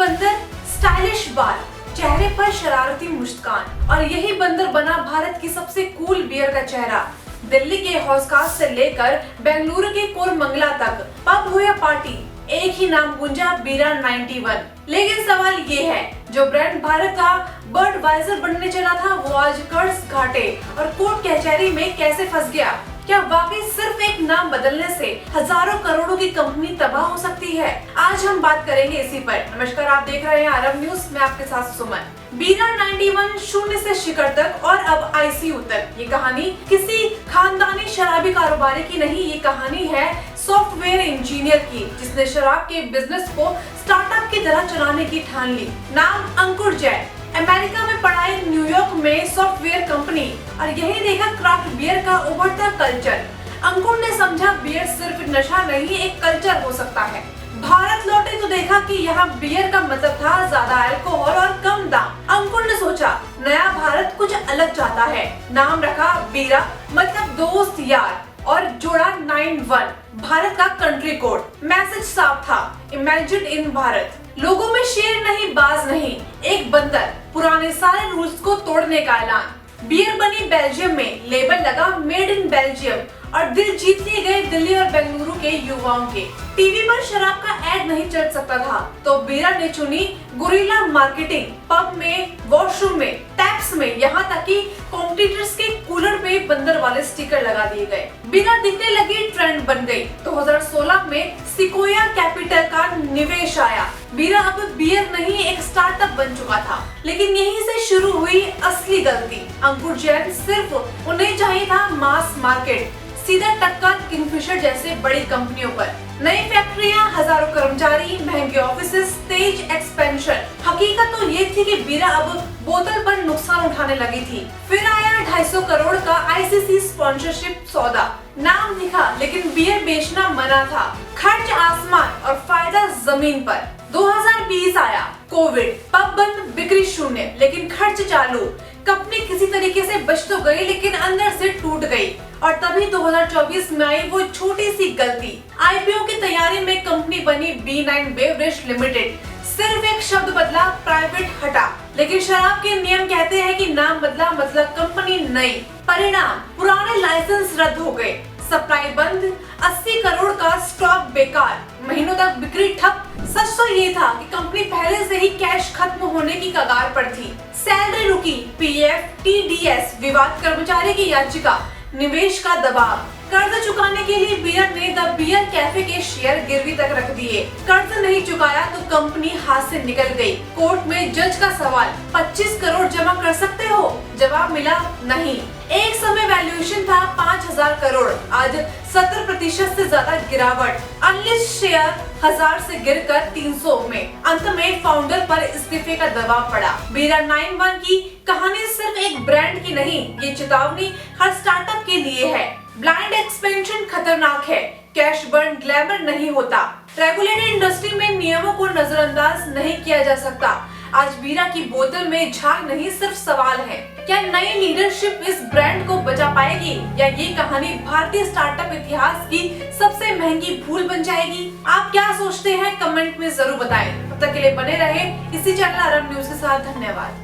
बंदर, स्टाइलिश बाल, चेहरे पर शरारती मुस्कान और यही बंदर बना भारत की सबसे कूल बियर का चेहरा। दिल्ली के हौसखास से लेकर बेंगलुरु के कोरमंगला तक पब हो या पार्टी, एक ही नाम गूंजा, बीरा 91। लेकिन सवाल ये है, जो ब्रांड भारत का बर्डवाइजर बनने चला था वो आज कर्ज घाटे और कोर्ट कचहरी में कैसे फंस गया? क्या वाकई सिर्फ एक नाम बदलने से हजारों करोड़ों की कंपनी तबाह हो सकती है? आज हम बात करेंगे इसी पर। नमस्कार, आप देख रहे हैं अरब न्यूज, मैं आपके साथ सुमन। बीरा 91 शून्य से शिखर तक और अब आईसीयू तक, ये कहानी किसी खानदानी शराबी कारोबारी की नहीं, ये कहानी है सॉफ्टवेयर इंजीनियर की, जिसने शराब के बिजनेस को स्टार्टअप की तरह चलाने की ठान ली। नाम अंकुर जैन, अमेरिका में पढ़ाई, न्यूयॉर्क में सॉफ्टवेयर कंपनी और यही देखा क्राफ्ट बियर का उभरता कल्चर। अंकुर ने समझा बियर सिर्फ नशा नहीं, एक कल्चर हो सकता है। भारत लौटे तो देखा कि यहाँ बियर का मतलब था ज्यादा अल्कोहल और कम दाम। अंकुर ने सोचा नया भारत कुछ अलग चाहता है, नाम रखा बीरा, मतलब दोस्त यार, और जोड़ा 91, भारत का कंट्री कोड। मैसेज साफ था, इमेजिन इन भारत। लोगों में शेर नहीं, बाज नहीं, एक बंदर, पुराने सारे रूल्स को तोड़ने का ऐलान। बियर बनी बेल्जियम में, लेबल लगा मेड इन बेल्जियम और दिल जीत लिए गए दिल्ली और बेंगलुरु के युवाओं के। टीवी पर शराब का ऐड नहीं चल सकता था तो बीरा ने चुनी गुरिल्ला मार्केटिंग। पब में, वॉशरूम में, टैप्स में, यहाँ तक कि कॉम्पिटिटर्स के कूलर पे बंदर वाले स्टिकर लगा दिए गए। बीरा दिखने लगी, ट्रेंड बन गई। 2016 में सिकोया कैपिटल का निवेश आया। बीरा अब बियर नहीं, एक स्टार्टअप बन चुका था। लेकिन यहीं से शुरू हुई असली गलती। अंकुर जैन सिर्फ उन्हें चाहिए था मास मार्केट, सीधा टक्कर किंगफिशर जैसे बड़ी कंपनियों पर। नई फैक्ट्रियां, हजारों कर्मचारी, महंगे ऑफिसेस, तेज एक्सपेंशन। हकीकत तो ये थी कि बीरा अब बोतल पर नुकसान उठाने लगी थी। फिर आया 250 करोड़ का आईसीसी स्पॉन्सरशिप सौदा। नाम दिखा लेकिन बियर बेचना मना था। खर्च आसमान और फायदा जमीन पर। 2020 आया, कोविड, पब बंद, बिक्री शून्य, लेकिन खर्च चालू। कंपनी किसी तरीके से बच तो गई लेकिन अंदर से टूट गई। और तभी 2024 में आई वो छोटी सी गलती। आईपीओ की तैयारी में कंपनी बनी B9 बेवरेज लिमिटेड। सिर्फ एक शब्द बदला, प्राइवेट हटा, लेकिन शराब के नियम कहते हैं कि नाम बदला मतलब कंपनी नई। परिणाम, पुराने लाइसेंस रद्द हो गए, सप्लाई बंद, 80 करोड़ का स्टॉक बेकार, महीनों तक बिक्री ठप। सच तो ये था कि कंपनी पहले से ही कैश खत्म होने की कगार पर थी। सैलरी रुकी, पीएफ, टीडीएस, विवाद, कर्मचारी की याचिका, निवेश का दबाव। कर्ज चुकाने के लिए बीरा ने द बियर कैफे के शेयर गिरवी तक रख दिए। कर्ज नहीं चुकाया तो कंपनी हाथ से निकल गई। कोर्ट में जज का सवाल, 25 करोड़ जमा कर सकते हो? जवाब मिला नहीं। एक समय वैल्यूएशन था 5000 करोड़, आज 70% से ज्यादा गिरावट। अनलिस्ट शेयर 1000 से गिरकर 300 में। अंत में फाउंडर पर इस्तीफे का दबाव पड़ा। बीरा 91 की कहानी सिर्फ एक ब्रांड की नहीं, ये चेतावनी हर स्टार्टअप के लिए है। ब्लाइंड एक्सपेंशन खतरनाक है, कैश बर्न ग्लैमर नहीं होता। रेगुलेटेड इंडस्ट्री में नियमों को नजरअंदाज नहीं किया जा सकता। आज बीरा की बोतल में झाग नहीं, सिर्फ सवाल है, क्या नई लीडरशिप इस ब्रांड को बचा पाएगी या ये कहानी भारतीय स्टार्टअप इतिहास की सबसे महंगी भूल बन जाएगी? आप क्या सोचते हैं, कमेंट में जरूर बताएं। तब तक के लिए बने रहे इसी चैनल अरब न्यूज के साथ। धन्यवाद।